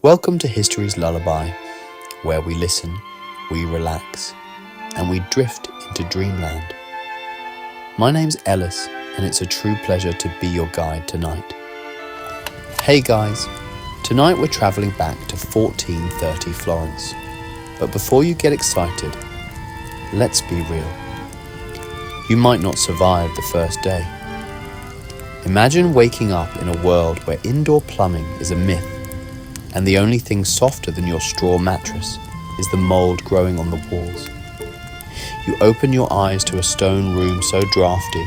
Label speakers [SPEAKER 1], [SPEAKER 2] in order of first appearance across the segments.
[SPEAKER 1] Welcome to History's Lullaby, where we listen, we relax, and we drift into dreamland. My name's Ellis, and it's a true pleasure to be your guide tonight. Hey guys, tonight we're travelling back to 1430 Florence. But before you get excited, let's be real. You might not survive the first day. Imagine waking up in a world where indoor plumbing is a myth, and the only thing softer than your straw mattress is the mould growing on the walls. You open your eyes to a stone room so drafty,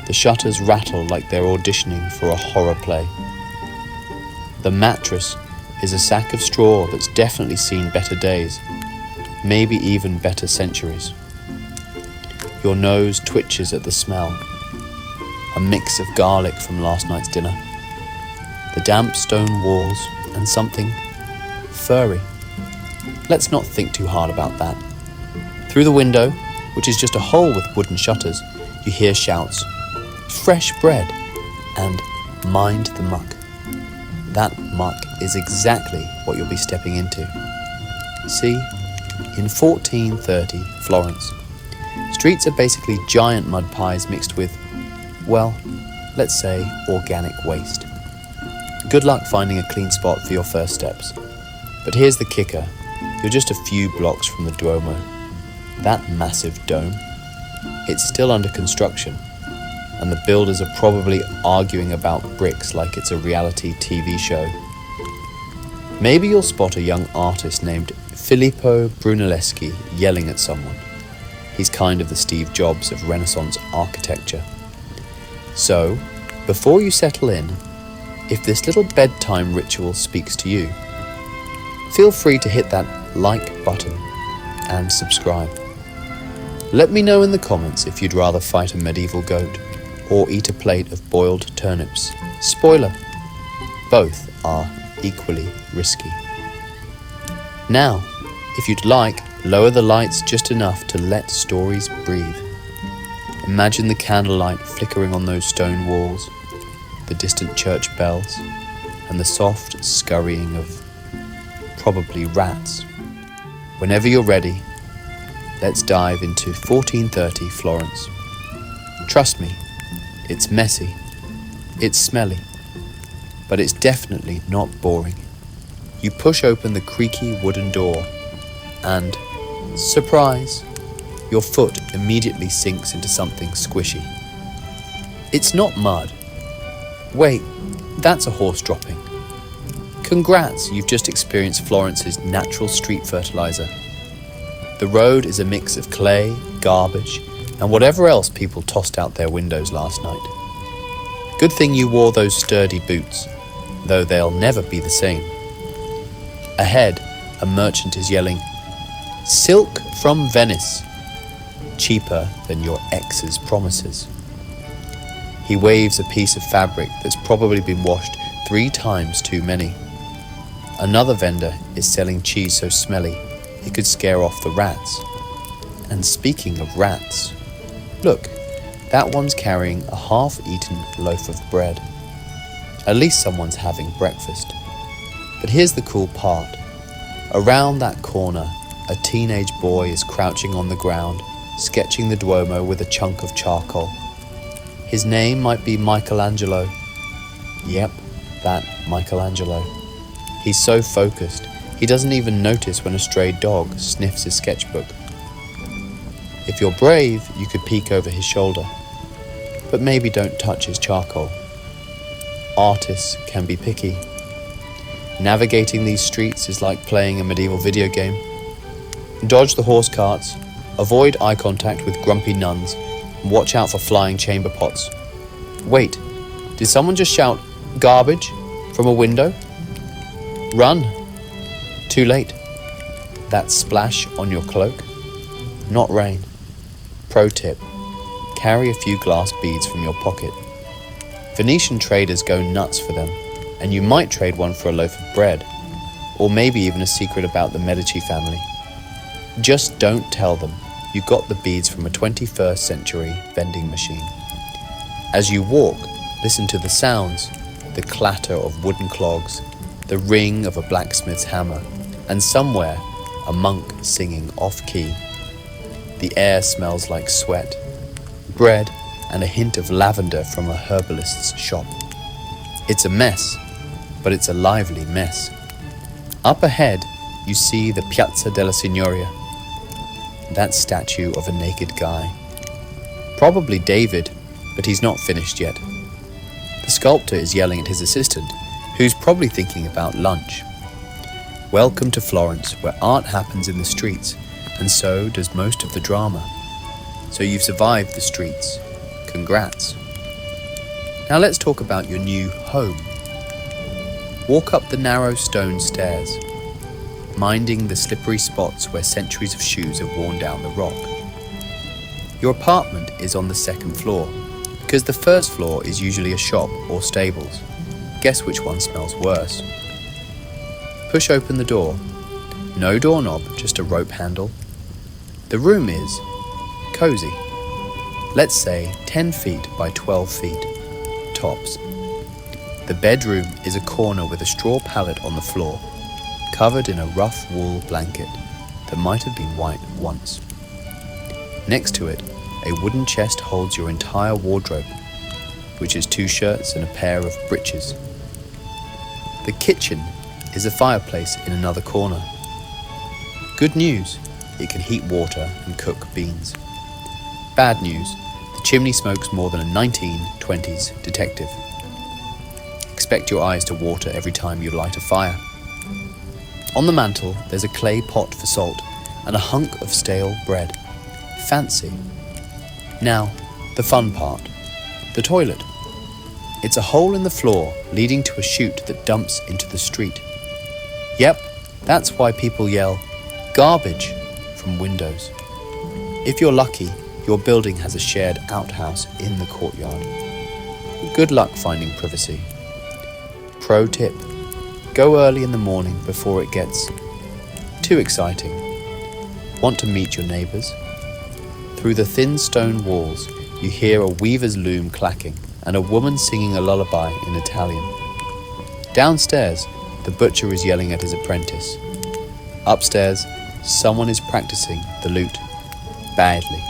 [SPEAKER 1] the shutters rattle like they're auditioning for a horror play. The mattress is a sack of straw that's definitely seen better days, maybe even better centuries. Your nose twitches at the smell, a mix of garlic from last night's dinner, the damp stone walls, and something furry. Let's not think too hard about that. Through the window, which is just a hole with wooden shutters, you hear shouts, "Fresh bread!" and "Mind the muck." That muck is exactly what you'll be stepping into. See, in 1430 Florence, streets are basically giant mud pies mixed with, well, let's say organic waste. Good luck finding a clean spot for your first steps. But here's the kicker. You're just a few blocks from the Duomo. That massive dome. It's still under construction, and the builders are probably arguing about bricks like it's a reality TV show. Maybe you'll spot a young artist named Filippo Brunelleschi yelling at someone. He's kind of the Steve Jobs of Renaissance architecture. So, before you settle in, if this little bedtime ritual speaks to you, feel free to hit that like button and subscribe. Let me know in the comments if you'd rather fight a medieval goat or eat a plate of boiled turnips. Spoiler, both are equally risky. Now, if you'd like, lower the lights just enough to let stories breathe. Imagine the candlelight flickering on those stone walls, the distant church bells, and the soft scurrying of probably rats. Whenever you're ready, let's dive into 1430 Florence. Trust me, it's messy, it's smelly, but it's definitely not boring. You push open the creaky wooden door and, surprise, your foot immediately sinks into something squishy. It's not mud. Wait, that's a horse dropping. Congrats, you've just experienced Florence's natural street fertilizer. The road is a mix of clay, garbage, and whatever else people tossed out their windows last night. Good thing you wore those sturdy boots, though they'll never be the same. Ahead, a merchant is yelling, "Silk from Venice," cheaper than your ex's promises. He waves a piece of fabric that's probably been washed 3 times too many. Another vendor is selling cheese so smelly it could scare off the rats. And speaking of rats, look, that one's carrying a half-eaten loaf of bread. At least someone's having breakfast. But here's the cool part. Around that corner, a teenage boy is crouching on the ground, sketching the Duomo with a chunk of charcoal. His name might be Michelangelo. Yep, that Michelangelo. He's so focused, he doesn't even notice when a stray dog sniffs his sketchbook. If you're brave, you could peek over his shoulder, but maybe don't touch his charcoal. Artists can be picky. Navigating these streets is like playing a medieval video game. Dodge the horse carts, avoid eye contact with grumpy nuns, and watch out for flying chamber pots. Wait, did someone just shout, "Garbage," from a window? Run. Too late. That splash on your cloak? Not rain. Pro tip, carry a few glass beads from your pocket. Venetian traders go nuts for them, and you might trade one for a loaf of bread, or maybe even a secret about the Medici family. Just don't tell them you got the beads from a 21st century vending machine. As you walk, listen to the sounds, the clatter of wooden clogs, the ring of a blacksmith's hammer, and somewhere a monk singing off-key. The air smells like sweat, bread, and a hint of lavender from a herbalist's shop. It's a mess, but it's a lively mess. Up ahead, you see the Piazza della Signoria, that statue of a naked guy. Probably David, but he's not finished yet. The sculptor is yelling at his assistant, who's probably thinking about lunch. Welcome to Florence, where art happens in the streets, and so does most of the drama. So you've survived the streets. Congrats. Now let's talk about your new home. Walk up the narrow stone stairs, minding the slippery spots where centuries of shoes have worn down the rock. Your apartment is on the second floor, because the first floor is usually a shop or stables. Guess which one smells worse? Push open the door. No doorknob, just a rope handle. The room is cozy. Let's say 10 feet by 12 feet, tops. The bedroom is a corner with a straw pallet on the floor, covered in a rough wool blanket that might have been white once. Next to it, a wooden chest holds your entire wardrobe, which is 2 shirts and a pair of breeches. The kitchen is a fireplace in another corner. Good news, it can heat water and cook beans. Bad news, the chimney smokes more than a 1920s detective. Expect your eyes to water every time you light a fire. On the mantel, there's a clay pot for salt and a hunk of stale bread. Fancy. Now, the fun part. The toilet. It's a hole in the floor leading to a chute that dumps into the street. Yep, that's why people yell, "Garbage!" from windows. If you're lucky, your building has a shared outhouse in the courtyard. Good luck finding privacy. Pro tip, go early in the morning before it gets too exciting. Want to meet your neighbours? Through the thin stone walls, you hear a weaver's loom clacking and a woman singing a lullaby in Italian. Downstairs, the butcher is yelling at his apprentice. Upstairs, someone is practicing the lute, badly.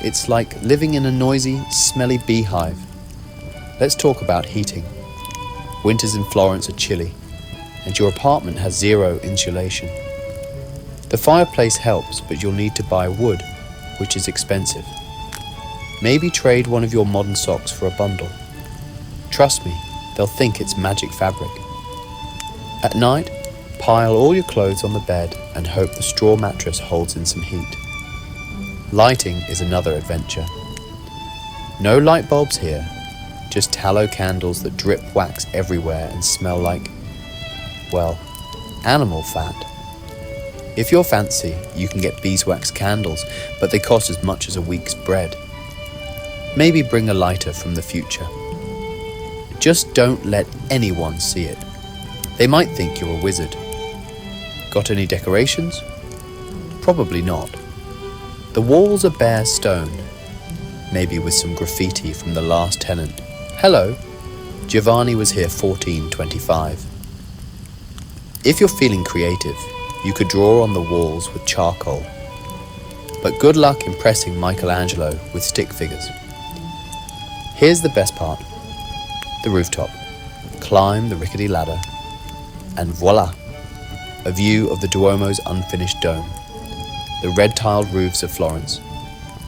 [SPEAKER 1] It's like living in a noisy, smelly beehive. Let's talk about heating. Winters in Florence are chilly, and your apartment has 0 insulation. The fireplace helps, but you'll need to buy wood, which is expensive. Maybe trade one of your modern socks for a bundle. Trust me, they'll think it's magic fabric. At night, pile all your clothes on the bed and hope the straw mattress holds in some heat. Lighting is another adventure. No light bulbs here, just tallow candles that drip wax everywhere and smell like, well, animal fat. If you're fancy, you can get beeswax candles, but they cost as much as a week's bread. Maybe bring a lighter from the future. Just don't let anyone see it. They might think you're a wizard. Got any decorations? Probably not. The walls are bare stone, maybe with some graffiti from the last tenant. Hello, Giovanni was here 1425. If you're feeling creative, you could draw on the walls with charcoal. But good luck impressing Michelangelo with stick figures. Here's the best part. The rooftop. Climb the rickety ladder, and voila, a view of the Duomo's unfinished dome, the red-tiled roofs of Florence,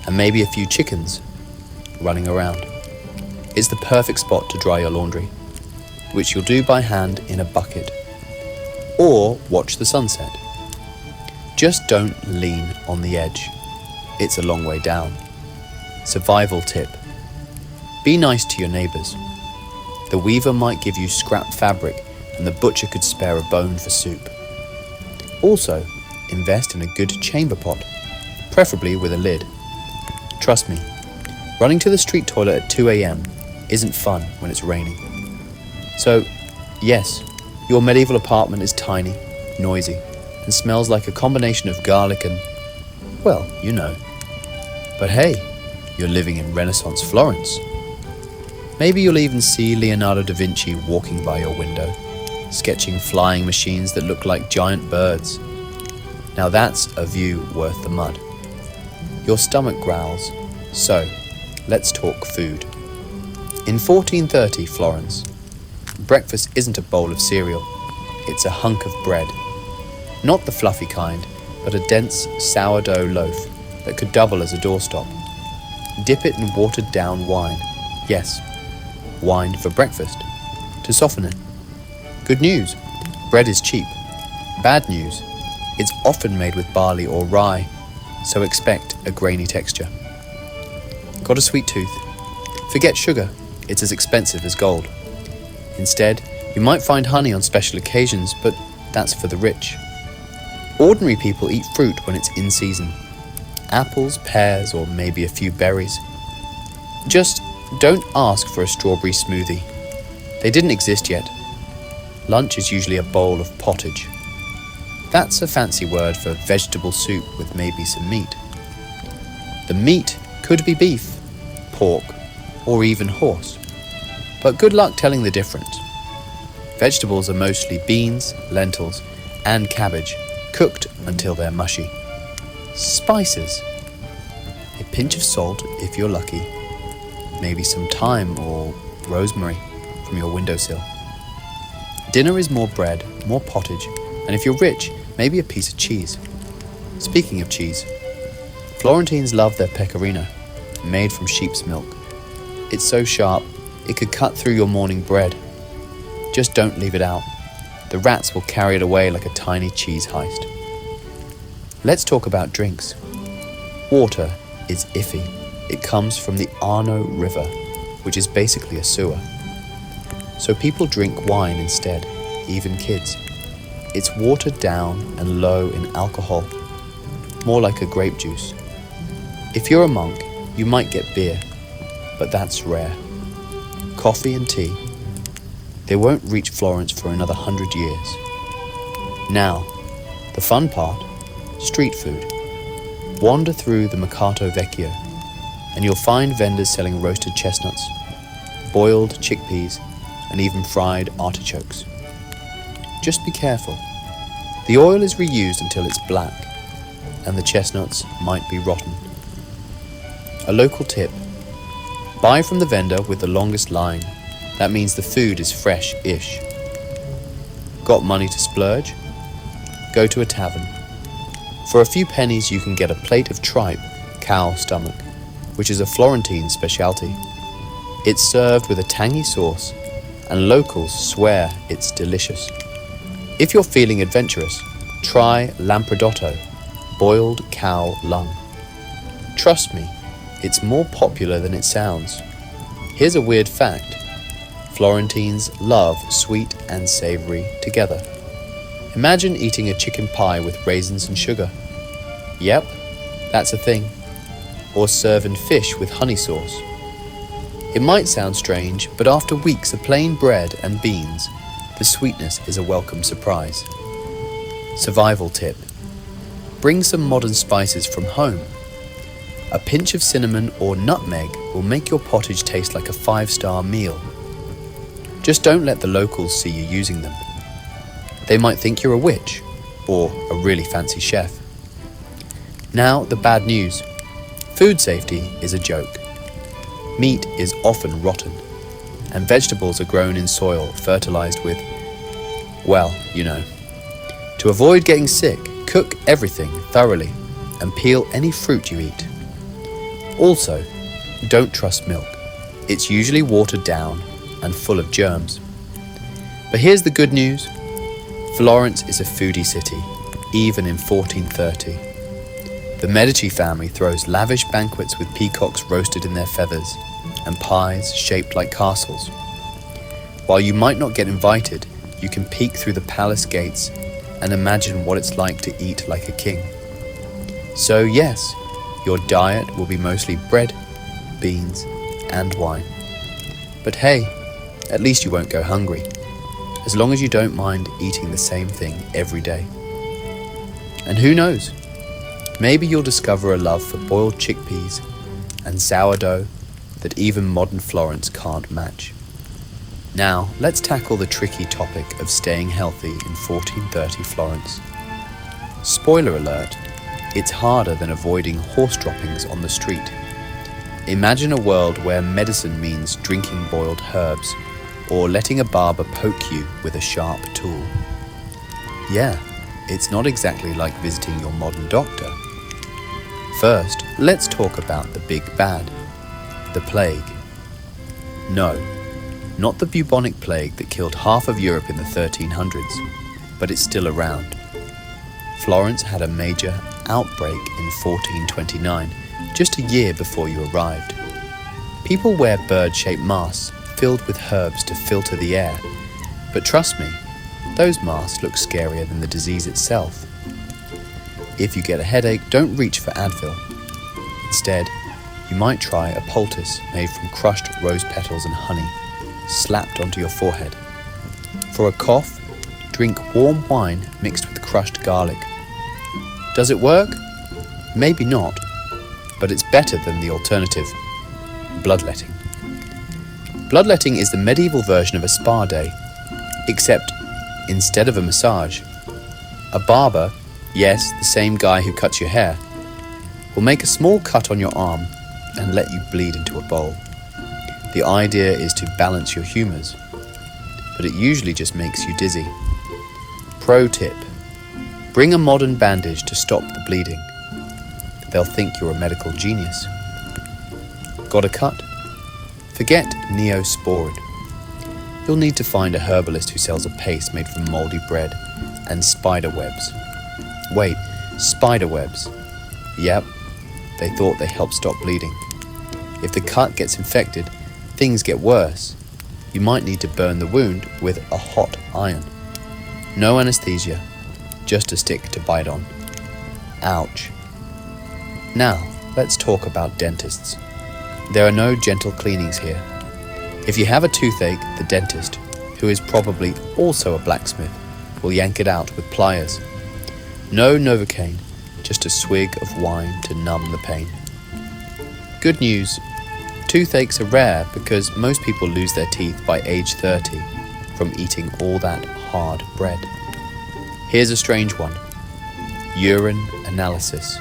[SPEAKER 1] and maybe a few chickens running around. It's the perfect spot to dry your laundry, which you'll do by hand in a bucket, or watch the sunset. Just don't lean on the edge. It's a long way down. Survival tip. Be nice to your neighbours. The weaver might give you scrap fabric and the butcher could spare a bone for soup. Also, invest in a good chamber pot, preferably with a lid. Trust me, running to the street toilet at 2 a.m. isn't fun when it's raining. So, yes, your medieval apartment is tiny, noisy, and smells like a combination of garlic and, well, you know. But hey, you're living in Renaissance Florence. Maybe you'll even see Leonardo da Vinci walking by your window. sketching flying machines that look like giant birds. Now that's a view worth the mud. Your stomach growls, so let's talk food. In 1430 Florence, breakfast isn't a bowl of cereal, it's a hunk of bread. Not the fluffy kind, but a dense sourdough loaf that could double as a doorstop. Dip it in watered down wine. Yes, wine for breakfast, to soften it. Good news, bread is cheap. Bad news, it's often made with barley or rye, so expect a grainy texture. Got a sweet tooth? Forget sugar, it's as expensive as gold. Instead, you might find honey on special occasions, but that's for the rich. Ordinary people eat fruit when it's in season. Apples, pears, or maybe a few berries. Just don't ask for a strawberry smoothie. They didn't exist yet. Lunch is usually a bowl of pottage. That's a fancy word for vegetable soup with maybe some meat. The meat could be beef, pork, or even horse. But good luck telling the difference. Vegetables are mostly beans, lentils, and cabbage, cooked until they're mushy. Spices. A pinch of salt if you're lucky. Maybe some thyme or rosemary from your windowsill. Dinner is more bread, more pottage, and if you're rich, maybe a piece of cheese. Speaking of cheese, Florentines love their pecorino, made from sheep's milk. It's so sharp, it could cut through your morning bread. Just don't leave it out. The rats will carry it away like a tiny cheese heist. Let's talk about drinks. Water is iffy. It comes from the Arno River, which is basically a sewer. So people drink wine instead, even kids. It's watered down and low in alcohol, more like a grape juice. If you're a monk, you might get beer, but that's rare. Coffee and tea, they won't reach Florence for another 100 years. Now, the fun part, street food. Wander through the Mercato Vecchio, and you'll find vendors selling roasted chestnuts, boiled chickpeas, and even fried artichokes. Just be careful. The oil is reused until it's black, and the chestnuts might be rotten. A local tip: buy from the vendor with the longest line. That means the food is fresh-ish. Got money to splurge? Go to a tavern. For a few pennies you can get a plate of tripe, cow stomach, which is a Florentine specialty. It's served with a tangy sauce, and locals swear it's delicious. If you're feeling adventurous, try lampredotto, boiled cow lung. Trust me, it's more popular than it sounds. Here's a weird fact. Florentines love sweet and savory together. Imagine eating a chicken pie with raisins and sugar. Yep, that's a thing. Or serving fish with honey sauce. It might sound strange, but after weeks of plain bread and beans, the sweetness is a welcome surprise. Survival tip: bring some modern spices from home. A pinch of cinnamon or nutmeg will make your pottage taste like a 5-star meal. Just don't let the locals see you using them. They might think you're a witch or a really fancy chef. Now, the bad news. Food safety is a joke. Meat is often rotten, and vegetables are grown in soil fertilized with, well, you know. To avoid getting sick, cook everything thoroughly and peel any fruit you eat. Also, don't trust milk. It's usually watered down and full of germs. But here's the good news. Florence is a foodie city, even in 1430. The Medici family throws lavish banquets with peacocks roasted in their feathers and pies shaped like castles. While you might not get invited, you can peek through the palace gates and imagine what it's like to eat like a king. So yes, your diet will be mostly bread, beans, and wine. But hey, at least you won't go hungry, as long as you don't mind eating the same thing every day. And who knows, maybe you'll discover a love for boiled chickpeas and sourdough that even modern Florence can't match. Now, let's tackle the tricky topic of staying healthy in 1430 Florence. Spoiler alert, it's harder than avoiding horse droppings on the street. Imagine a world where medicine means drinking boiled herbs or letting a barber poke you with a sharp tool. Yeah, it's not exactly like visiting your modern doctor. First, let's talk about the big bad, the plague. No, not the bubonic plague that killed half of Europe in the 1300s, but it's still around. Florence had a major outbreak in 1429, just a year before you arrived. People wear bird-shaped masks filled with herbs to filter the air, but trust me, those masks look scarier than the disease itself. If you get a headache, don't reach for Advil. Instead, you might try a poultice made from crushed rose petals and honey, slapped onto your forehead. For a cough, drink warm wine mixed with crushed garlic. Does it work? Maybe not, but it's better than the alternative, bloodletting. Bloodletting is the medieval version of a spa day, except instead of a massage, a barber, yes, the same guy who cuts your hair, will make a small cut on your arm and let you bleed into a bowl. The idea is to balance your humours, but it usually just makes you dizzy. Pro tip: bring a modern bandage to stop the bleeding. They'll think you're a medical genius. Got a cut? Forget Neosporin. You'll need to find a herbalist who sells a paste made from mouldy bread and spider webs. Wait, spider webs. Yep, they thought they helped stop bleeding. If the cut gets infected, things get worse. You might need to burn the wound with a hot iron. No anesthesia, just a stick to bite on. Ouch. Now, let's talk about dentists. There are no gentle cleanings here. If you have a toothache, the dentist, who is probably also a blacksmith, will yank it out with pliers. No Novocaine, just a swig of wine to numb the pain. Good news, toothaches are rare because most people lose their teeth by age 30 from eating all that hard bread. Here's a strange one: urine analysis.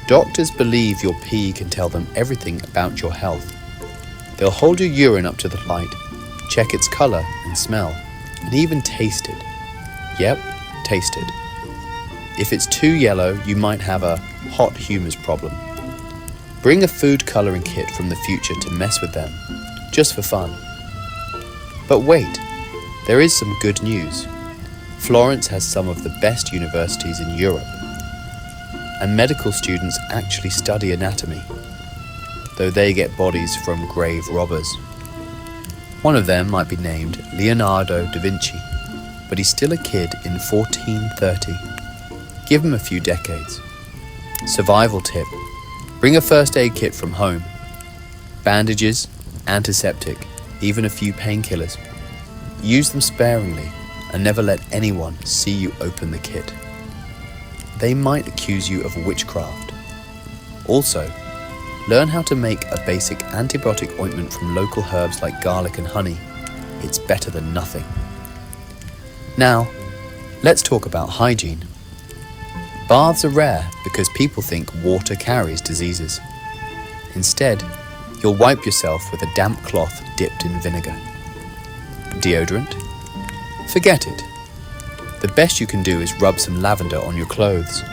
[SPEAKER 1] Doctors believe your pee can tell them everything about your health. They'll hold your urine up to the light, check its colour and smell, and even taste it. Yep, taste it. If it's too yellow, you might have a hot humours problem. Bring a food colouring kit from the future to mess with them, just for fun. But wait, there is some good news. Florence has some of the best universities in Europe, and medical students actually study anatomy, though they get bodies from grave robbers. One of them might be named Leonardo da Vinci, but he's still a kid in 1430. Give him a few decades. Survival tip: bring a first aid kit from home. Bandages, antiseptic, even a few painkillers. Use them sparingly and never let anyone see you open the kit. They might accuse you of witchcraft. Also, learn how to make a basic antibiotic ointment from local herbs like garlic and honey. It's better than nothing. Now, let's talk about hygiene. Baths are rare because people think water carries diseases. Instead, you'll wipe yourself with a damp cloth dipped in vinegar. Deodorant? Forget it. The best you can do is rub some lavender on your clothes.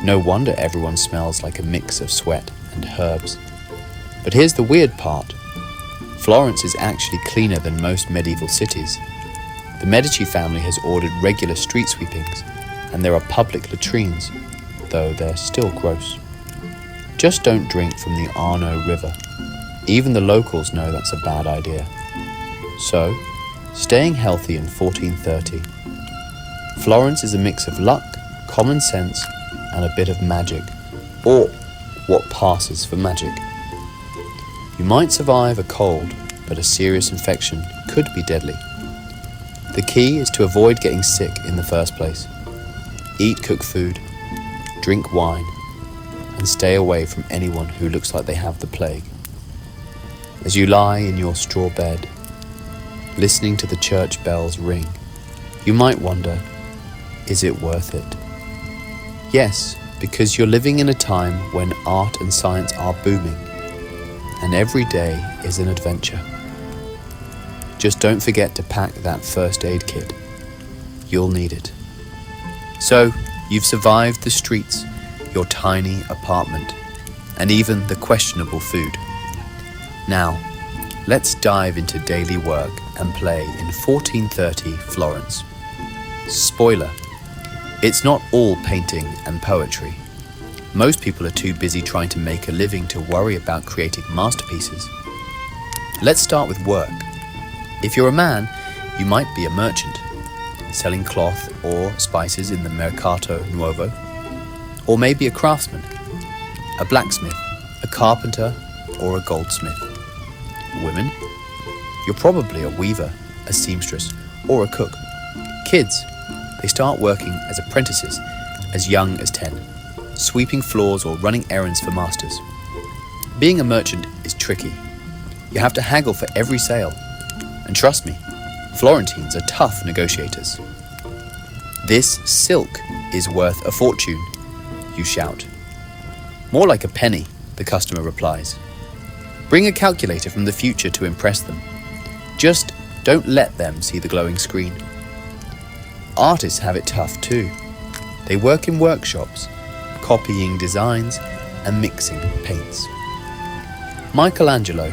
[SPEAKER 1] No wonder everyone smells like a mix of sweat and herbs. But here's the weird part. Florence is actually cleaner than most medieval cities. The Medici family has ordered regular street sweepings, and there are public latrines, though they're still gross. Just don't drink from the Arno River. Even the locals know that's a bad idea. So, staying healthy in 1430. Florence is a mix of luck, common sense, and a bit of magic, or what passes for magic. You might survive a cold, but a serious infection could be deadly. The key is to avoid getting sick in the first place. Eat cooked food, drink wine, and stay away from anyone who looks like they have the plague. As you lie in your straw bed, listening to the church bells ring, you might wonder, is it worth it? Yes, because you're living in a time when art and science are booming, and every day is an adventure. Just don't forget to pack that first aid kit. You'll need it. So, you've survived the streets, your tiny apartment, and even the questionable food. Now, let's dive into daily work and play in 1430 Florence. Spoiler, it's not all painting and poetry. Most people are too busy trying to make a living to worry about creating masterpieces. Let's start with work. If you're a man, you might be a merchant, selling cloth or spices in the Mercato Nuovo, or maybe a craftsman, a blacksmith, a carpenter, or a goldsmith. Women, you're probably a weaver, a seamstress, or a cook. Kids, they start working as apprentices as young as 10, sweeping floors or running errands for masters. Being a merchant is tricky. You have to haggle for every sale. And trust me, Florentines are tough negotiators. "This silk is worth a fortune," you shout. "More like a penny," the customer replies. Bring a calculator from the future to impress them. Just don't let them see the glowing screen. Artists have it tough too. They work in workshops, copying designs and mixing paints. Michelangelo,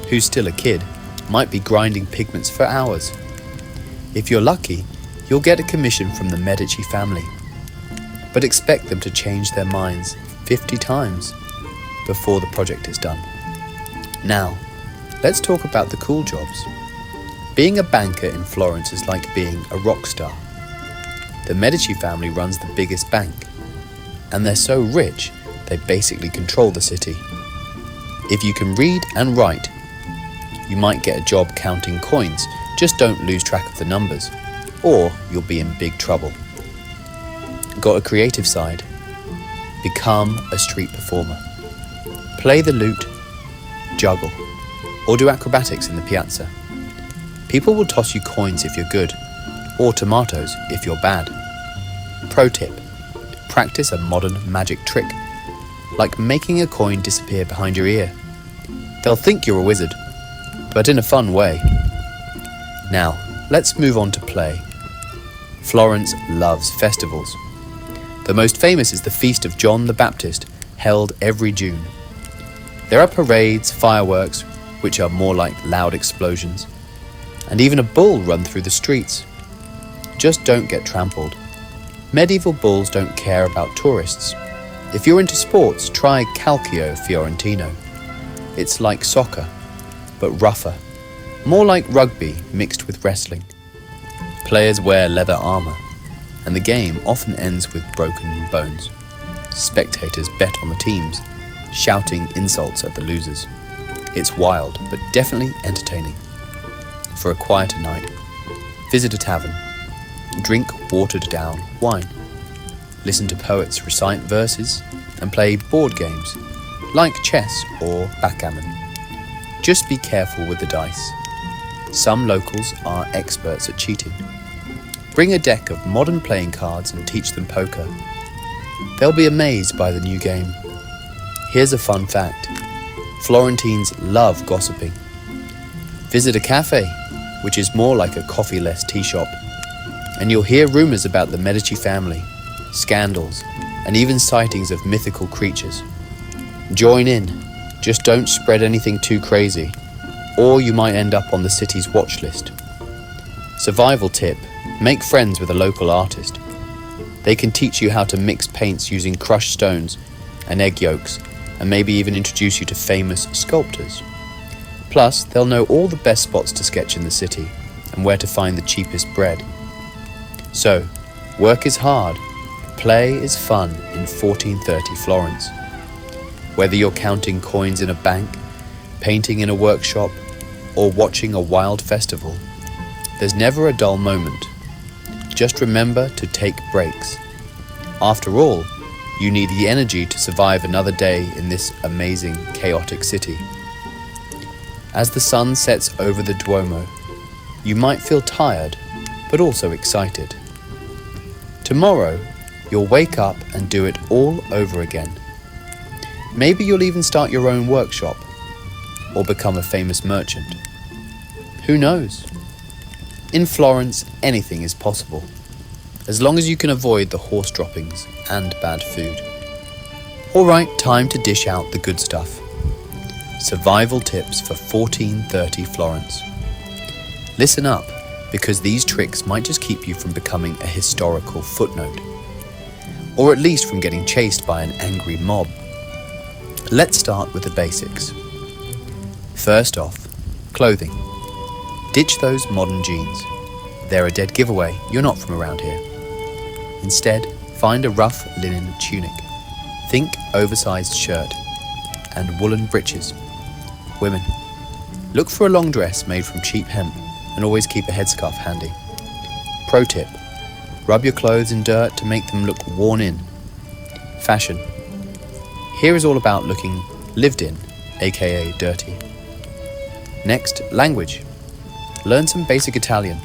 [SPEAKER 1] who's still a kid, might be grinding pigments for hours. If you're lucky, you'll get a commission from the Medici family. But expect them to change their minds 50 times before the project is done. Now, let's talk about the cool jobs. Being a banker in Florence is like being a rock star. The Medici family runs the biggest bank, and they're so rich they basically control the city. If you can read and write, you might get a job counting coins. Just don't lose track of the numbers, or you'll be in big trouble. Got a creative side? Become a street performer. Play the lute, juggle, or do acrobatics in the piazza. People will toss you coins if you're good, or tomatoes if you're bad. Pro tip, practice a modern magic trick, like making a coin disappear behind your ear. They'll think you're a wizard, but in a fun way. Now, let's move on to play. Florence loves festivals. The most famous is the Feast of John the Baptist, held every June. There are parades, fireworks, which are more like loud explosions, and even a bull run through the streets. Just don't get trampled. Medieval bulls don't care about tourists. If you're into sports, try Calcio Fiorentino. It's like soccer, but rougher. More like rugby mixed with wrestling. Players wear leather armor, and the game often ends with broken bones. Spectators bet on the teams, shouting insults at the losers. It's wild, but definitely entertaining. For a quieter night, visit a tavern. Drink watered-down wine. Listen to poets recite verses and play board games, like chess or backgammon. Just be careful with the dice. Some locals are experts at cheating. Bring a deck of modern playing cards and teach them poker. They'll be amazed by the new game. Here's a fun fact. Florentines love gossiping. Visit a cafe, which is more like a coffee-less tea shop, and you'll hear rumors about the Medici family, scandals, and even sightings of mythical creatures. Join in, just don't spread anything too crazy, or you might end up on the city's watch list. Survival tip, make friends with a local artist. They can teach you how to mix paints using crushed stones and egg yolks, and maybe even introduce you to famous sculptors. Plus, they'll know all the best spots to sketch in the city and where to find the cheapest bread. So, work is hard, play is fun in 1430 Florence. Whether you're counting coins in a bank, painting in a workshop, or watching a wild festival, there's never a dull moment. Just remember to take breaks. After all, you need the energy to survive another day in this amazing, chaotic city. As the sun sets over the Duomo, You might feel tired, but also excited. Tomorrow, you'll wake up and do it all over again. Maybe you'll even start your own workshop, or become a famous merchant. Who knows? In Florence, anything is possible, as long as you can avoid the horse droppings and bad food. Alright, time to dish out the good stuff. Survival tips for 1430 Florence. Listen up, because these tricks might just keep you from becoming a historical footnote, or at least from getting chased by an angry mob. Let's start with the basics. First off, clothing. Ditch those modern jeans. They're a dead giveaway, you're not from around here. Instead, find a rough linen tunic. Think oversized shirt and woolen breeches. Women, look for a long dress made from cheap hemp and always keep a headscarf handy. Pro tip, rub your clothes in dirt to make them look worn in. Fashion. Here is all about looking lived in, aka dirty. Next, language. Learn some basic Italian.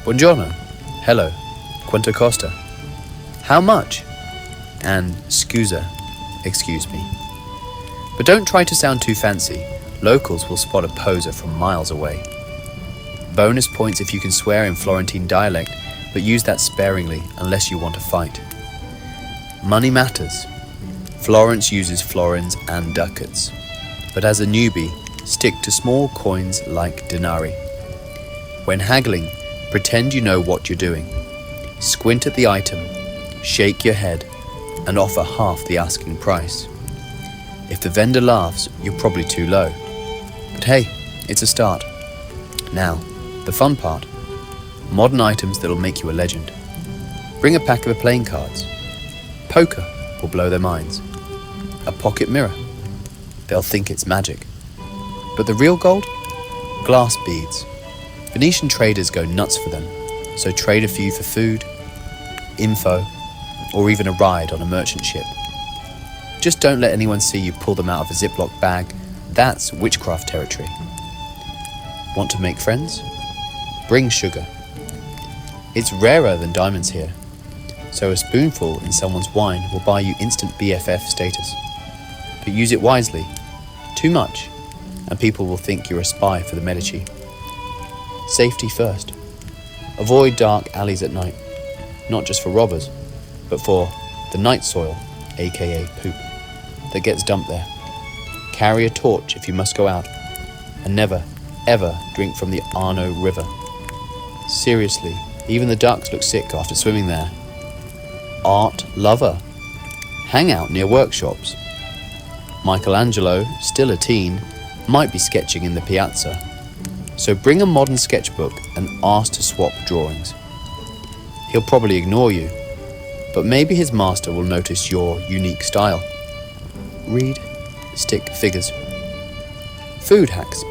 [SPEAKER 1] Buongiorno, hello, quanto costa? How much? And scusa, excuse me. But don't try to sound too fancy. Locals will spot a poser from miles away. Bonus points if you can swear in Florentine dialect, but use that sparingly unless you want to fight. Money matters. Florence uses florins and ducats, but as a newbie, stick to small coins like denari. When haggling, pretend you know what you're doing. Squint at the item, shake your head, and offer half the asking price. If the vendor laughs, you're probably too low. But hey, it's a start. Now, the fun part. Modern items that'll make you a legend. Bring a pack of playing cards. Poker will blow their minds. A pocket mirror. They'll think it's magic. But the real gold? Glass beads. Venetian traders go nuts for them, so trade a few for food, info, or even a ride on a merchant ship. Just don't let anyone see you pull them out of a Ziploc bag. That's witchcraft territory. Want to make friends? Bring sugar. It's rarer than diamonds here, so a spoonful in someone's wine will buy you instant BFF status. But use it wisely. Too much, and people will think you're a spy for the Medici. Safety first. Avoid dark alleys at night, not just for robbers, but for the night soil, aka poop, that gets dumped there. Carry a torch if you must go out, and never, ever drink from the Arno River. Seriously, even the ducks look sick after swimming there. Art lover. Hang out near workshops. Michelangelo, still a teen, might be sketching in the piazza. So bring a modern sketchbook and ask to swap drawings. He'll probably ignore you, but maybe his master will notice your unique style. Read, stick figures. Food hacks.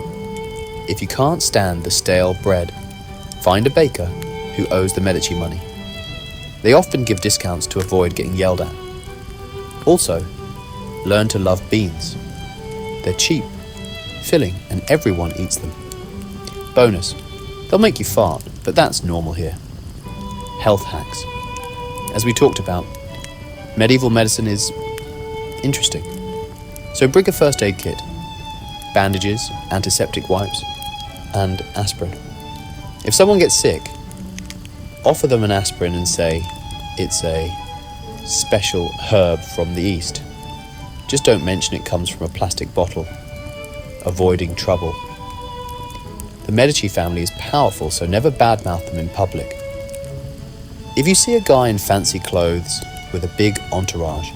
[SPEAKER 1] If you can't stand the stale bread, find a baker who owes the Medici money. They often give discounts to avoid getting yelled at. Also, learn to love beans. They're cheap, filling, and everyone eats them. Bonus, they'll make you fart, but that's normal here. Health hacks. As we talked about, medieval medicine is interesting. So bring a first aid kit, bandages, antiseptic wipes, and aspirin. If someone gets sick, offer them an aspirin and say it's a special herb from the East. Just don't mention it comes from a plastic bottle. Avoiding trouble. The Medici family is powerful, so never badmouth them in public. If you see a guy in fancy clothes with a big entourage,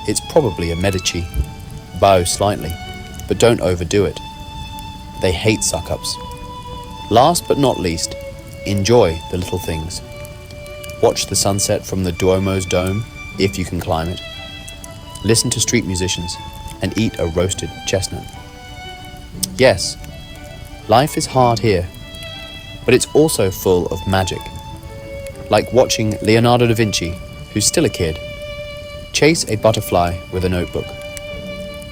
[SPEAKER 1] it's probably a Medici. Bow slightly, but don't overdo it. They hate suck-ups. Last but not least, enjoy the little things. Watch the sunset from the Duomo's dome, if you can climb it. Listen to street musicians, and eat a roasted chestnut. Yes, life is hard here, but it's also full of magic. Like watching Leonardo da Vinci, who's still a kid, chase a butterfly with a notebook,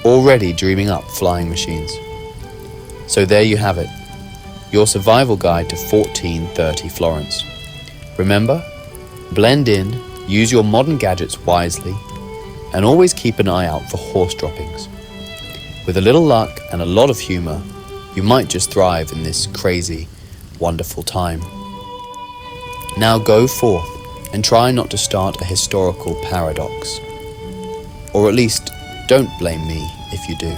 [SPEAKER 1] already dreaming up flying machines. So there you have it, your survival guide to 1430 Florence. Remember, blend in, use your modern gadgets wisely, and always keep an eye out for horse droppings. With a little luck and a lot of humor, you might just thrive in this crazy, wonderful time. Now go forth and try not to start a historical paradox. Or at least, don't blame me if you do.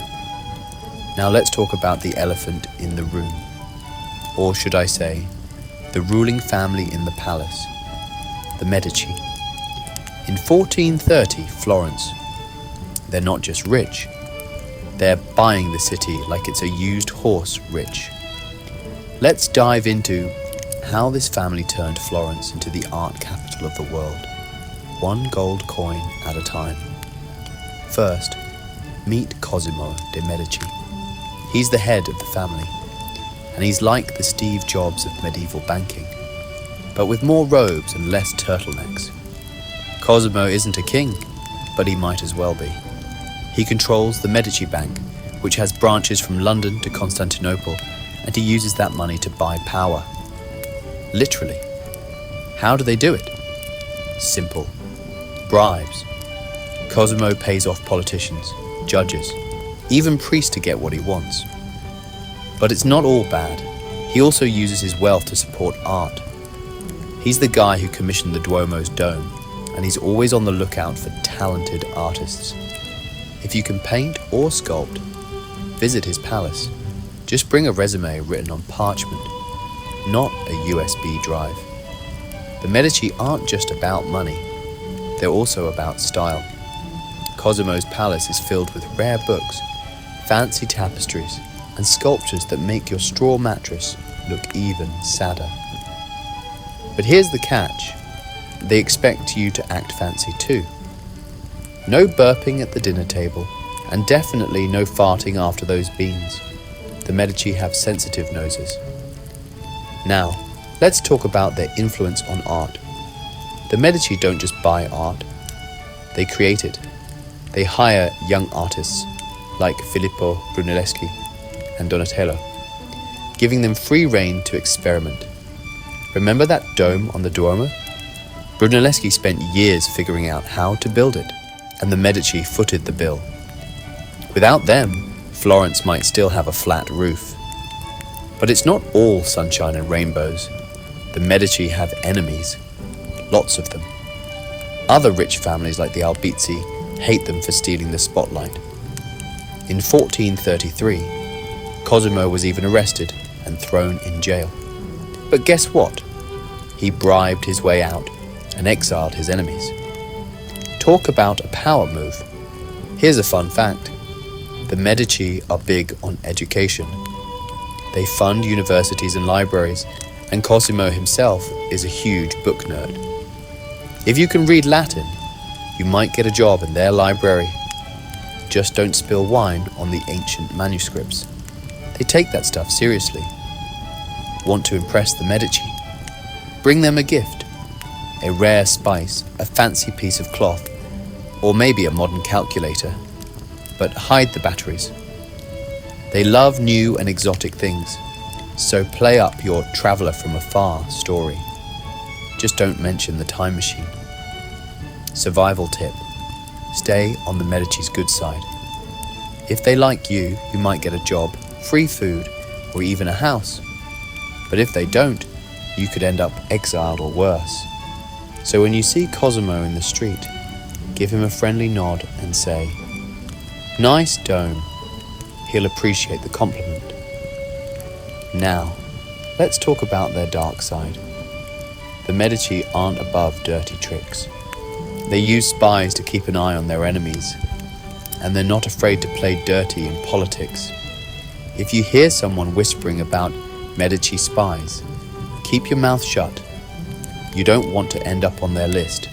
[SPEAKER 1] Now let's talk about the elephant in the room. Or should I say, the ruling family in the palace, the Medici. In 1430 Florence, they're not just rich, they're buying the city like it's a used horse rich. Let's dive into how this family turned Florence into the art capital of the world, one gold coin at a time. First, meet Cosimo de' Medici. He's the head of the family, and he's like the Steve Jobs of medieval banking, but with more robes and less turtlenecks. Cosimo isn't a king, but he might as well be. He controls the Medici Bank, which has branches from London to Constantinople, and he uses that money to buy power. Literally. How do they do it? Simple. Bribes. Cosimo pays off politicians, judges, even priests to get what he wants. But it's not all bad. He also uses his wealth to support art. He's the guy who commissioned the Duomo's dome, and he's always on the lookout for talented artists. If you can paint or sculpt, visit his palace. Just bring a resume written on parchment, not a USB drive. The Medici aren't just about money, they're also about style. Cosimo's palace is filled with rare books, fancy tapestries, and sculptures that make your straw mattress look even sadder. But here's the catch. They expect you to act fancy too. No burping at the dinner table, and definitely no farting after those beans. The Medici have sensitive noses. Now, let's talk about their influence on art. The Medici don't just buy art, they create it. They hire young artists like Filippo Brunelleschi and Donatello, giving them free rein to experiment. Remember that dome on the Duomo? Brunelleschi spent years figuring out how to build it, and the Medici footed the bill. Without them, Florence might still have a flat roof. But it's not all sunshine and rainbows. The Medici have enemies, lots of them. Other rich families like the Albizzi hate them for stealing the spotlight. In 1433, Cosimo was even arrested and thrown in jail. But guess what? He bribed his way out and exiled his enemies. Talk about a power move. Here's a fun fact. The Medici are big on education. They fund universities and libraries, and Cosimo himself is a huge book nerd. If you can read Latin, you might get a job in their library. Just don't spill wine on the ancient manuscripts. They take that stuff seriously. Want to impress the Medici? Bring them a gift. A rare spice, a fancy piece of cloth, or maybe a modern calculator. But hide the batteries. They love new and exotic things, so play up your traveller from afar story. Just don't mention the time machine. Survival tip. Stay on the Medici's good side. If they like you, you might get a job, free food, or even a house. But if they don't, you could end up exiled or worse. So when you see Cosimo in the street, give him a friendly nod and say, "Nice dome." He'll appreciate the compliment. Now, let's talk about their dark side. The Medici aren't above dirty tricks. They use spies to keep an eye on their enemies, and they're not afraid to play dirty in politics. If you hear someone whispering about Medici spies, keep your mouth shut. You don't want to end up on their list.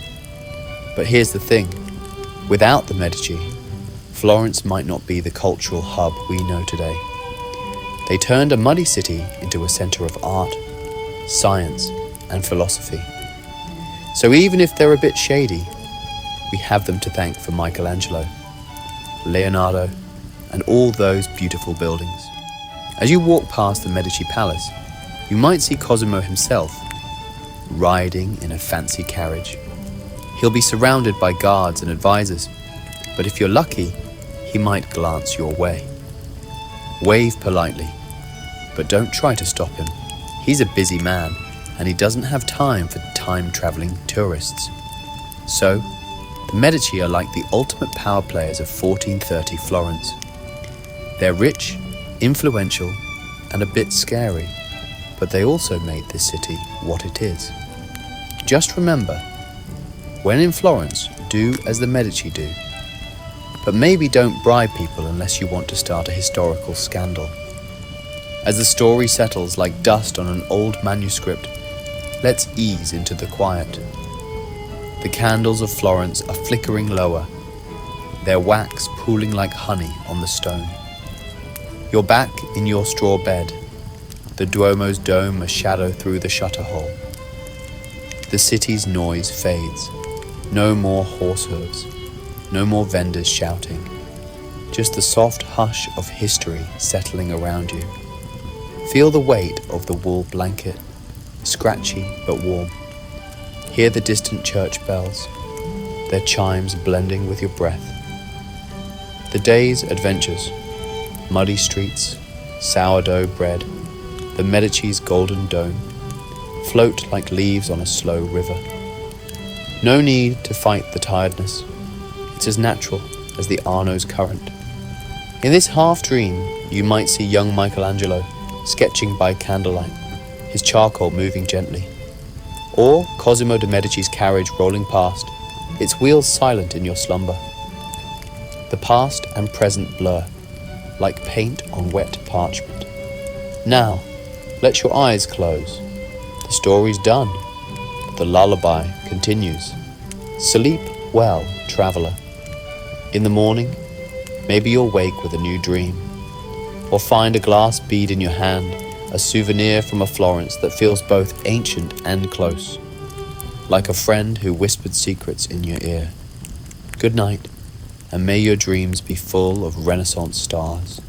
[SPEAKER 1] But here's the thing, without the Medici, Florence might not be the cultural hub we know today. They turned a muddy city into a center of art, science, and philosophy. So even if they're a bit shady, we have them to thank for Michelangelo, Leonardo, and all those beautiful buildings. As you walk past the Medici Palace, You might see Cosimo himself, riding in a fancy carriage. He'll be surrounded by guards and advisors, but if you're lucky, he might glance your way. Wave politely, but don't try to stop him. He's a busy man, and he doesn't have time for time-traveling tourists. So, the Medici are like the ultimate power players of 1430 Florence. They're rich, influential, and a bit scary, but they also made this city what it is. Just remember, when in Florence, do as the Medici do. But maybe don't bribe people unless you want to start a historical scandal. As the story settles like dust on an old manuscript, let's ease into the quiet. The candles of Florence are flickering lower, their wax pooling like honey on the stone. You're back in your straw bed, the Duomo's dome a shadow through the shutter hole. The city's noise fades. No more horse hooves, no more vendors shouting, just the soft hush of history settling around you. Feel the weight of the wool blanket, scratchy but warm. Hear the distant church bells, their chimes blending with your breath. The day's adventures, muddy streets, sourdough bread, the Medici's golden dome, float like leaves on a slow river. No need to fight the tiredness. It's as natural as the Arno's current. In this half-dream, you might see young Michelangelo sketching by candlelight, his charcoal moving gently. Or Cosimo de' Medici's carriage rolling past, its wheels silent in your slumber. The past and present blur, like paint on wet parchment. Now, let your eyes close. The story's done. The lullaby continues. Sleep well, traveler. In the morning, maybe you'll wake with a new dream, or find a glass bead in your hand, a souvenir from a Florence that feels both ancient and close, like a friend who whispered secrets in your ear. Good night, and may your dreams be full of Renaissance stars.